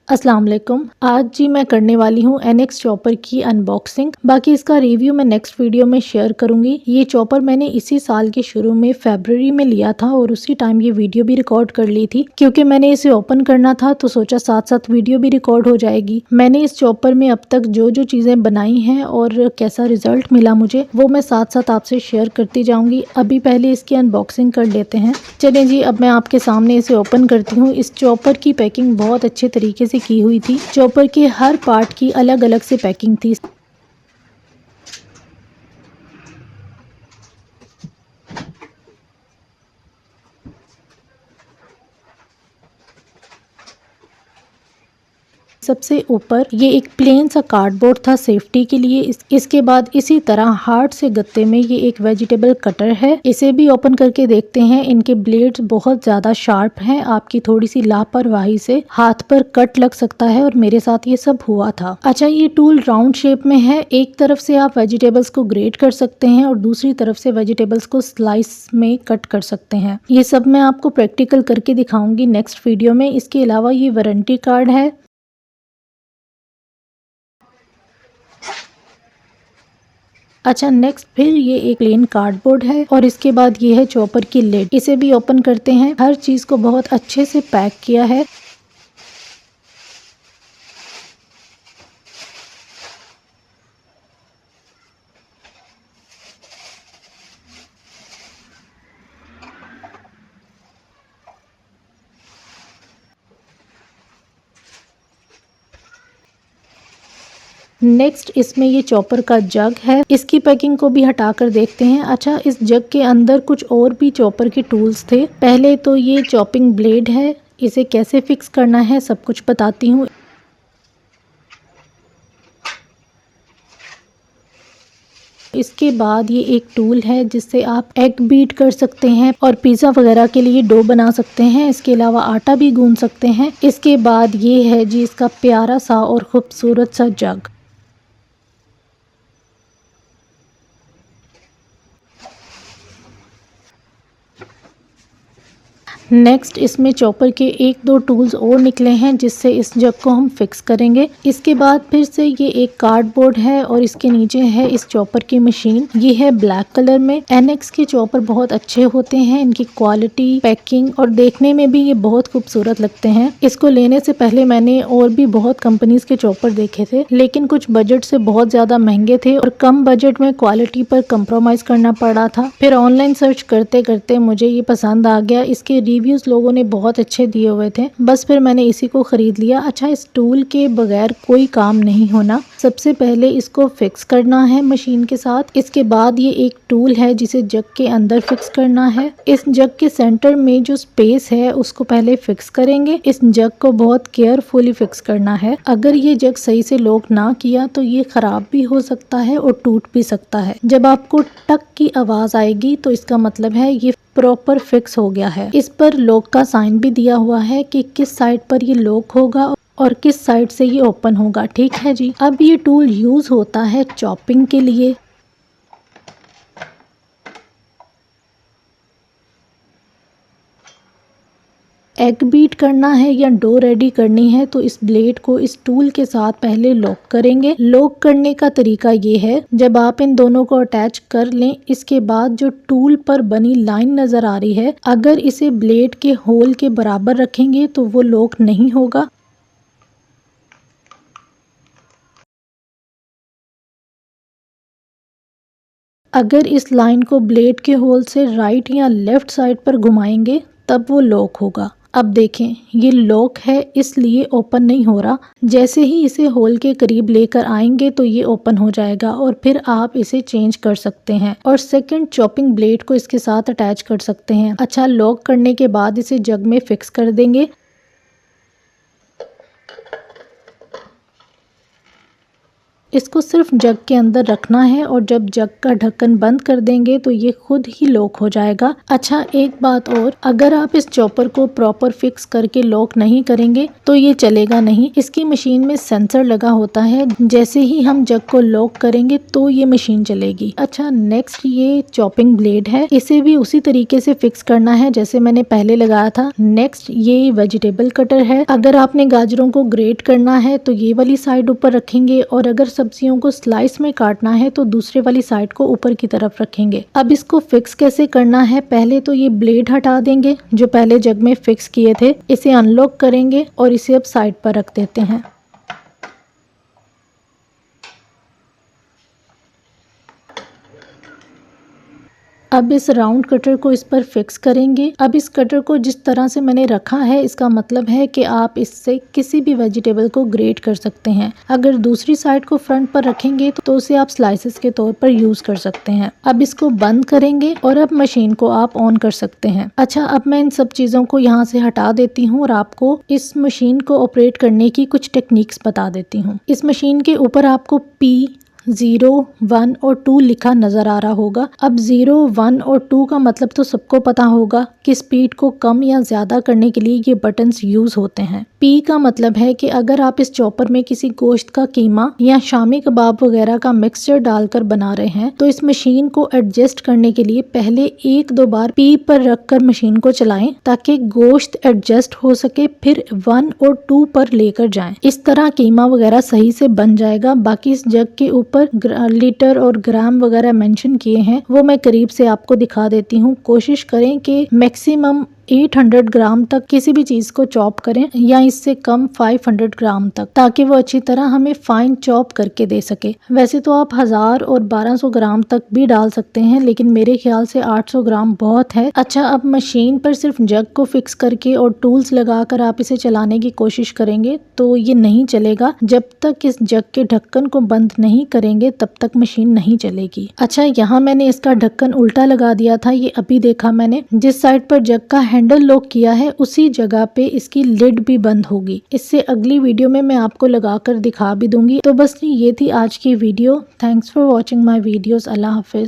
अस्सलाम वालेकुम। आज जी मैं करने वाली हूँ एनएक्स चॉपर की अनबॉक्सिंग। बाकी इसका रिव्यू मैं नेक्स्ट वीडियो में शेयर करूंगी। ये चॉपर मैंने इसी साल के शुरू में फरवरी में लिया था और उसी टाइम ये वीडियो भी रिकॉर्ड कर ली थी, क्योंकि मैंने इसे ओपन करना था तो सोचा साथ साथ वीडियो भी रिकॉर्ड हो जाएगी। मैंने इस चॉपर में अब तक जो जो चीजें बनाई हैं और कैसा रिजल्ट मिला मुझे, वो मैं साथ साथ आपसे शेयर करती जाऊंगी। अभी पहले इसकी अनबॉक्सिंग कर लेते हैं। चलिए जी, अब मैं आपके सामने इसे ओपन करती हूँ। इस चॉपर की पैकिंग बहुत अच्छे तरीके से की हुई थी। चॉपर के हर पार्ट की अलग अलग से पैकिंग थी। सबसे ऊपर ये एक प्लेन सा कार्डबोर्ड था सेफ्टी के लिए। इसके बाद इसी तरह हार्ड से गत्ते में ये एक वेजिटेबल कटर है। इसे भी ओपन करके देखते हैं। इनके ब्लेड्स बहुत ज्यादा शार्प हैं। आपकी थोड़ी सी लापरवाही से हाथ पर कट लग सकता है और मेरे साथ ये सब हुआ था। अच्छा, ये टूल राउंड शेप में है। एक तरफ से आप वेजिटेबल्स को ग्रेट कर सकते हैं और दूसरी तरफ से वेजिटेबल्स को स्लाइस में कट कर सकते हैं। ये सब मैं आपको प्रैक्टिकल करके दिखाऊंगी नेक्स्ट वीडियो में। इसके अलावा ये वारंटी कार्ड है। अच्छा, नेक्स्ट फिर ये एक प्लेन कार्डबोर्ड है और इसके बाद ये है चॉपर की लिड। इसे भी ओपन करते हैं। हर चीज को बहुत अच्छे से पैक किया है। नेक्स्ट इसमें ये चॉपर का जग है। इसकी पैकिंग को भी हटाकर देखते हैं। अच्छा, इस जग के अंदर कुछ और भी चॉपर के टूल्स थे। पहले तो ये चॉपिंग ब्लेड है। इसे कैसे फिक्स करना है सब कुछ बताती हूँ। इसके बाद ये एक टूल है जिससे आप एग बीट कर सकते हैं और पिज़्ज़ा वगैरह के लिए डो बना सकते हैं। इसके अलावा आटा भी गूंद सकते हैं। इसके बाद ये है जी इसका प्यारा सा और खूबसूरत सा जग। नेक्स्ट इसमें चॉपर के एक दो टूल्स और निकले हैं जिससे इस जग को हम फिक्स करेंगे। इसके बाद फिर से ये एक कार्डबोर्ड है और इसके नीचे है इस चॉपर की मशीन। ये है ब्लैक कलर में। एनएक्स के चॉपर बहुत अच्छे होते हैं। इनकी क्वालिटी, पैकिंग और देखने में भी ये बहुत खूबसूरत लगते हैं। इसको लेने से पहले मैंने और भी बहुत कंपनीज के चॉपर देखे थे, लेकिन कुछ बजट से बहुत ज्यादा महंगे थे और कम बजट में क्वालिटी पर कंप्रोमाइज करना पड़ा था। फिर ऑनलाइन सर्च करते करते मुझे ये पसंद आ गया। इसके रिव्यूज लोगों ने बहुत अच्छे दिए हुए थे, बस फिर मैंने इसी को खरीद लिया। अच्छा, इस टूल के बगैर कोई काम नहीं होना। सबसे पहले इसको फिक्स करना है मशीन के साथ। इसके बाद ये एक टूल है जिसे जग के अंदर फिक्स करना है। इस जग के सेंटर में जो स्पेस है उसको पहले फिक्स करेंगे। इस जग को बहुत केयरफुली फिक्स करना है। अगर ये जग सही से लॉक ना किया तो ये खराब भी हो सकता है और टूट भी सकता है। जब आपको टक की आवाज आएगी तो इसका मतलब है ये प्रॉपर फिक्स हो गया है। इस पर लॉक का साइन भी दिया हुआ है कि किस साइड पर ये लॉक होगा और किस साइड से ये ओपन होगा। ठीक है जी। अब ये टूल यूज होता है चॉपिंग के लिए। एग बीट करना है या डो रेडी करनी है तो इस ब्लेड को इस टूल के साथ पहले लॉक करेंगे। लॉक करने का तरीका ये है, जब आप इन दोनों को अटैच कर लें, इसके बाद जो टूल पर बनी लाइन नजर आ रही है, अगर इसे ब्लेड के होल के बराबर रखेंगे तो वो लॉक नहीं होगा। अगर इस लाइन को ब्लेड के होल से राइट या लेफ्ट साइड पर घुमाएंगे तब वो लॉक होगा। अब देखें, ये लॉक है इसलिए ओपन नहीं हो रहा। जैसे ही इसे होल के करीब लेकर आएंगे तो ये ओपन हो जाएगा और फिर आप इसे चेंज कर सकते हैं और सेकंड चॉपिंग ब्लेड को इसके साथ अटैच कर सकते हैं। अच्छा, लॉक करने के बाद इसे जग में फिक्स कर देंगे। इसको सिर्फ जग के अंदर रखना है और जब जग का ढक्कन बंद कर देंगे तो ये खुद ही लॉक हो जाएगा। अच्छा एक बात और, अगर आप इस चॉपर को प्रॉपर फिक्स करके लॉक नहीं करेंगे तो ये चलेगा नहीं। इसकी मशीन में सेंसर लगा होता है, जैसे ही हम जग को लॉक करेंगे तो ये मशीन चलेगी। अच्छा नेक्स्ट ये चॉपिंग ब्लेड है, इसे भी उसी तरीके से फिक्स करना है जैसे मैंने पहले लगाया था। नेक्स्ट ये वेजिटेबल कटर है, अगर आपने गाजरों को ग्रेट करना है तो ये वाली साइड ऊपर रखेंगे और अगर सब्जियों को स्लाइस में काटना है तो दूसरे वाली साइड को ऊपर की तरफ रखेंगे। अब इसको फिक्स कैसे करना है, पहले तो ये ब्लेड हटा देंगे जो पहले जग में फिक्स किए थे, इसे अनलॉक करेंगे और इसे अब साइड पर रख देते हैं। अब इस राउंड कटर को इस पर फिक्स करेंगे। अब इस कटर को जिस तरह से मैंने रखा है इसका मतलब है कि आप इससे किसी भी वेजिटेबल को ग्रेट कर सकते हैं। अगर दूसरी साइड को फ्रंट पर रखेंगे तो उसे आप स्लाइसेस के तौर पर यूज कर सकते हैं। अब इसको बंद करेंगे और अब मशीन को आप ऑन कर सकते हैं। अच्छा अब मैं इन सब चीजों को यहाँ से हटा देती हूँ और आपको इस मशीन को ऑपरेट करने की कुछ टेक्निक्स बता देती हूँ। इस मशीन के ऊपर आपको P 0, 1 और 2 लिखा नजर आ रहा होगा। अब 0, 1 और 2 का मतलब तो सबको पता होगा कि स्पीड को कम या ज्यादा करने के लिए ये बटन्स यूज होते हैं। P का मतलब है कि अगर आप इस चॉपर में किसी गोश्त का कीमा या शामी कबाब वगैरह का मिक्सचर डालकर बना रहे हैं तो इस मशीन को एडजस्ट करने के लिए पहले 1-2 बार P पर रखकर मशीन को चलाएं ताकि गोश्त एडजस्ट हो सके, फिर 1 और 2 पर लेकर जाएं। इस तरह कीमा वगैरह सही से बन जाएगा। बाकी इस जग के ऊपर लीटर और ग्राम वगैरह मेंशन किए हैं, वो मैं करीब से आपको दिखा देती हूँ। कोशिश करें कि मैक्सिमम 800 ग्राम तक किसी भी चीज को चॉप करें या इससे कम 500 ग्राम तक, ताकि वो अच्छी तरह हमें फाइन चॉप करके दे सके। वैसे तो आप 1000 और 1200 ग्राम तक भी डाल सकते हैं, लेकिन मेरे ख्याल से 800 ग्राम बहुत है। अच्छा अब मशीन पर सिर्फ जग को फिक्स करके और टूल्स लगाकर आप इसे चलाने की कोशिश करेंगे तो ये नहीं चलेगा। जब तक इस जग के ढक्कन को बंद नहीं करेंगे तब तक मशीन नहीं चलेगी। अच्छा यहाँ मैंने इसका ढक्कन उल्टा लगा दिया था, ये अभी देखा मैंने। जिस साइड पर जग का हैंडल लॉक किया है उसी जगह पे इसकी लिड भी बंद होगी। इससे अगली वीडियो में मैं आपको लगाकर दिखा भी दूंगी। तो बस ये थी आज की video. Thanks for watching my videos. Allah Hafiz.